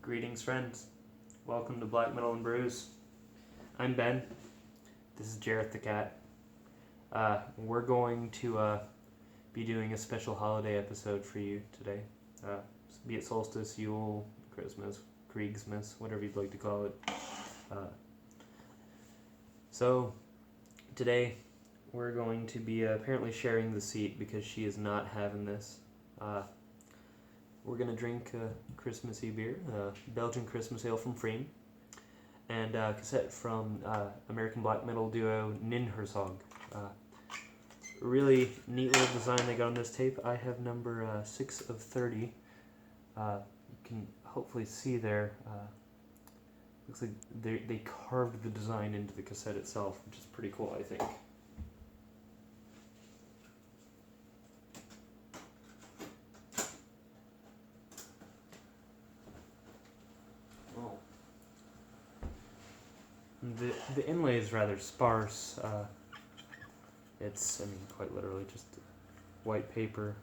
Greetings, friends. Welcome to Black Metal and Brews. I'm Ben. This is Jareth the cat. We're going to be doing a special holiday episode for you today. Be it solstice, Yule, Christmas, Kriegsmas, whatever you'd like to call it. So today we're going to be apparently sharing the seat because she is not having this. We're going to drink Christmassy beer, Belgian Christmas ale from Pfriem, and cassette from American black metal duo Ninhursag. Really neat little design they got on this tape. I have number 6 of 30. You can hopefully see there. Looks like they carved the design into the cassette itself, which is pretty cool, I think. The inlay is rather sparse. It's, quite literally just white paper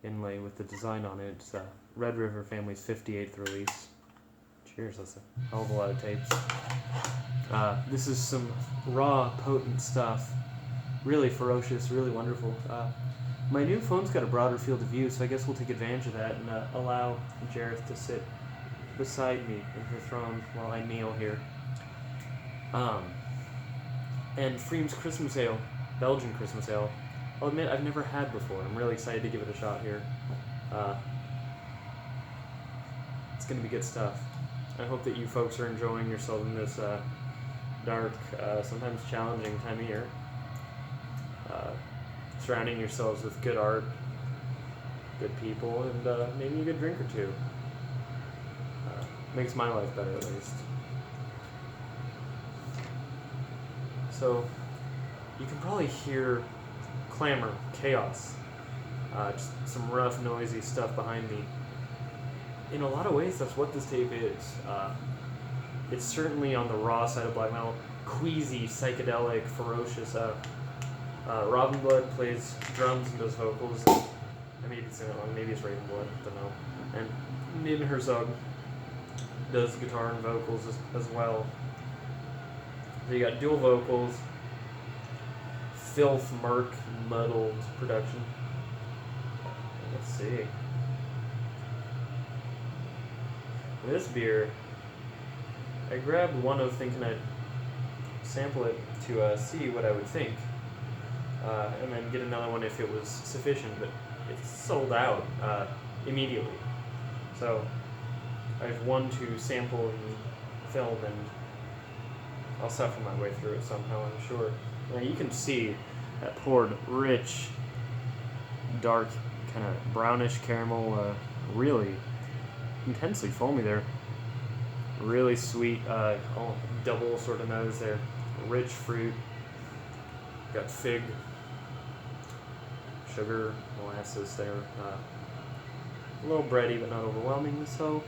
inlay with the design on it. It's Red River Family's 58th release. Cheers, that's a hell of a lot of tapes. This is some raw, potent stuff. Really ferocious, really wonderful. My new phone's got a broader field of view, so I guess we'll take advantage of that and allow Jareth to sit beside me in her throne while I kneel here. And Pfriem's Christmas Ale, Belgian Christmas Ale, I'll admit I've never had before. I'm really excited to give it a shot here. It's going to be good stuff. I hope that you folks are enjoying yourself in this dark, sometimes challenging time of year. Surrounding yourselves with good art, good people, and maybe a good drink or two. Makes my life better, at least. So, you can probably hear clamor, chaos, just some rough, noisy stuff behind me. In a lot of ways, that's what this tape is. It's certainly on the raw side of black metal, queasy, psychedelic, ferocious. Robin Blood plays drums and does vocals. I may be saying that wrong, maybe it's Raven Blood, I don't know. And Ninhursag does guitar and vocals as well. So you got dual vocals, filth, murk, muddled production. Let's see. This beer, I grabbed one of thinking I'd sample it to see what I would think, and then get another one if it was sufficient, but it's sold out immediately. So I have one to sample and film, and I'll suffer my way through it somehow, I'm sure. Now you can see that poured rich, dark, kind of brownish caramel, really intensely foamy there. Really sweet, double sort of nose there. Rich fruit. Got fig, sugar, molasses there. A little bready, but not overwhelmingly so.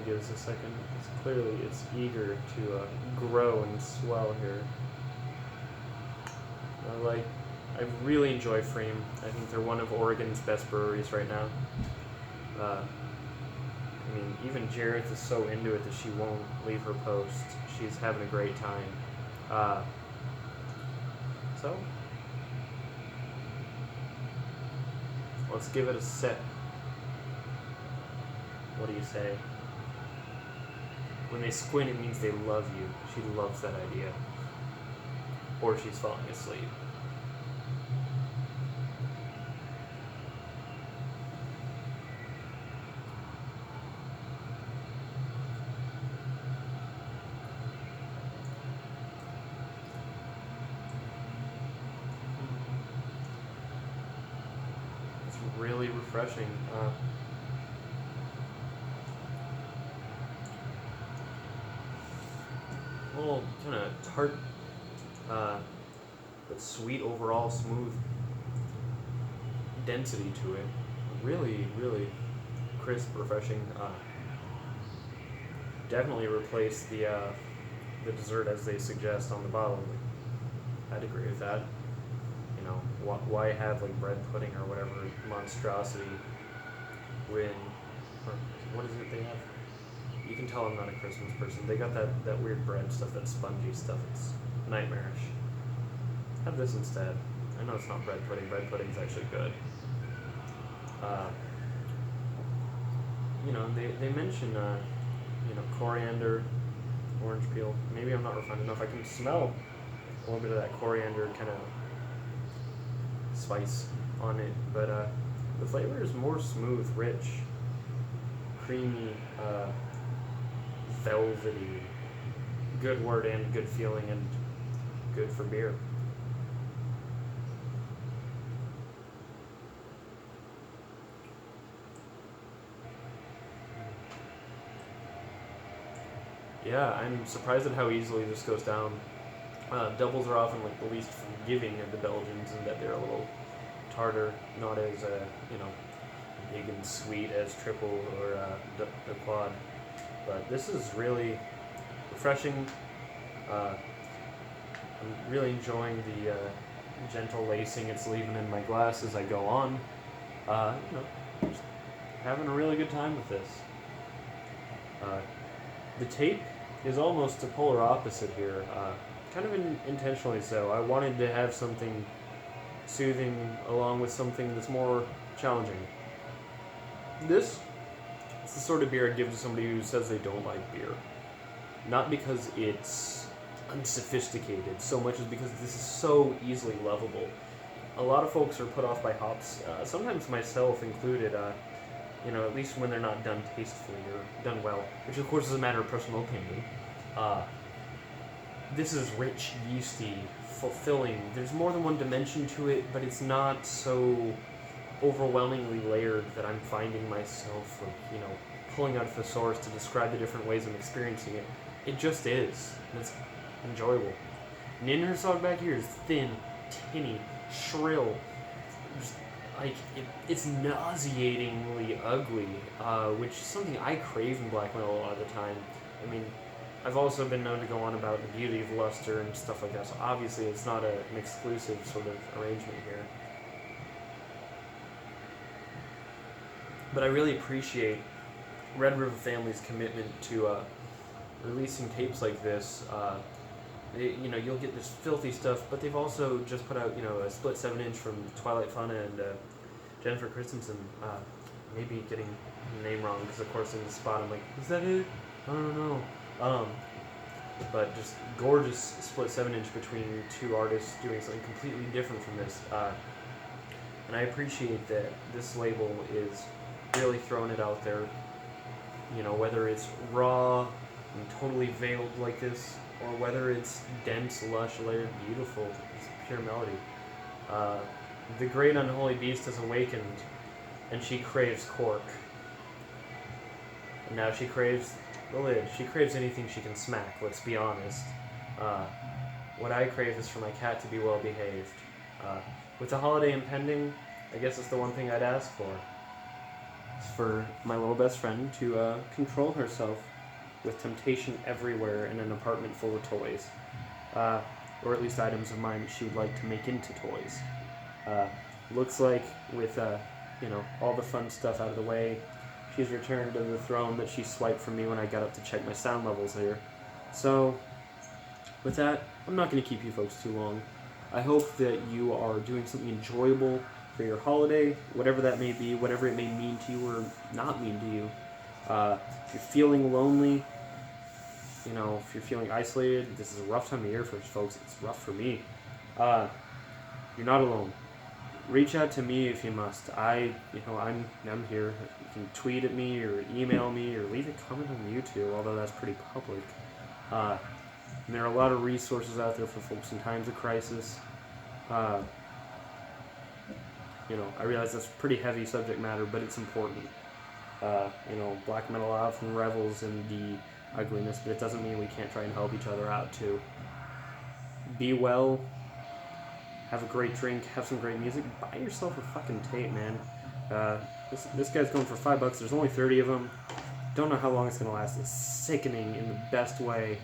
Give us a second. It's eager to grow and swell here. I really enjoy Pfriem. I think they're one of Oregon's best breweries right now. Even Jareth is so into it that she won't leave her post. She's having a great time. So let's give it a sip. What do you say? When they squint, it means they love you. She loves that idea. Or she's falling asleep. It's really refreshing. Little kind of tart, but sweet overall, smooth density to it. Really, really crisp, refreshing. Definitely replace the dessert as they suggest on the bottle. I'd agree with that. why have like bread pudding or whatever monstrosity when, or what is it they have? You can tell I'm not a Christmas person. They got that weird bread stuff, that spongy stuff. It's nightmarish. Have this instead. I know it's not bread pudding. Bread pudding's actually good. They mention, coriander, orange peel. Maybe I'm not refined enough. I can smell a little bit of that coriander kind of spice on it, but the flavor is more smooth, rich, creamy, velvety. Good word and good feeling and good for beer. Yeah, I'm surprised at how easily this goes down. Doubles are often like the least forgiving of the Belgians in that they're a little tartar, not as big and sweet as triple or the quad. But this is really refreshing. I'm really enjoying the gentle lacing it's leaving in my glass as I go on. Just having a really good time with this. The tape is almost the polar opposite here, kind of intentionally so. I wanted to have something soothing along with something that's more challenging. This is the sort of beer I'd give to somebody who says they don't like beer. Not because it's unsophisticated so much as because this is so easily lovable. A lot of folks are put off by hops, sometimes myself included, at least when they're not done tastefully or done well, which of course is a matter of personal opinion. This is rich, yeasty, fulfilling. There's more than one dimension to it, but it's not so overwhelmingly layered that I'm finding myself, pulling out a thesaurus to describe the different ways I'm experiencing it. It just is, and it's enjoyable. Ninhursag back here is thin, tinny, shrill, just it's nauseatingly ugly, which is something I crave in black metal a lot of the time. I mean, I've also been known to go on about the beauty of luster and stuff like that, so obviously it's not an exclusive sort of arrangement here. But I really appreciate Red River Family's commitment to releasing tapes like this. You'll get this filthy stuff, but they've also just put out, a split 7-inch from Twilight Fauna and Jennifer Christensen. Maybe getting the name wrong, because of course in the spot I'm like, is that it? I don't know. But just gorgeous split 7-inch between two artists doing something completely different from this. And I appreciate that this label is really throwing it out there. Whether it's raw and totally veiled like this, or whether it's dense, lush, layered, beautiful, it's pure melody. The great unholy beast has awakened, and she craves cork. And now she craves the lid. She craves anything she can smack, let's be honest. What I crave is for my cat to be well behaved. With the holiday impending, I guess it's the one thing I'd ask for. It's for my little best friend to control herself with temptation everywhere in an apartment full of toys. Or at least items of mine that she would like to make into toys. Looks like with all the fun stuff out of the way, she's returned to the throne that she swiped from me when I got up to check my sound levels here. So, with that, I'm not going to keep you folks too long. I hope that you are doing something enjoyable for your holiday, whatever that may be, whatever it may mean to you or not mean to you. If you're feeling lonely, if you're feeling isolated, this is a rough time of year for folks. It's rough for me. You're not alone. Reach out to me if you must. I'm here. You can tweet at me or email me or leave a comment on YouTube, although that's pretty public. And there are a lot of resources out there for folks in times of crisis. I realize that's pretty heavy subject matter, but it's important. Black metal often revels in the ugliness, but it doesn't mean we can't try and help each other out too. Be well. Have a great drink. Have some great music. Buy yourself a fucking tape, man. This guy's going for $5. There's only 30 of them. Don't know how long it's gonna last. It's sickening in the best way.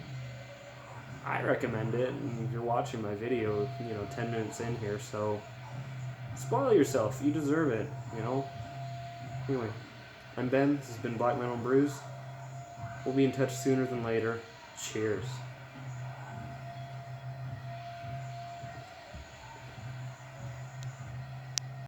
I recommend it, and you're watching my video, 10 minutes in here, so spoil yourself. You deserve it, Anyway, I'm Ben. This has been Black Metal and Brews. We'll be in touch sooner than later. Cheers.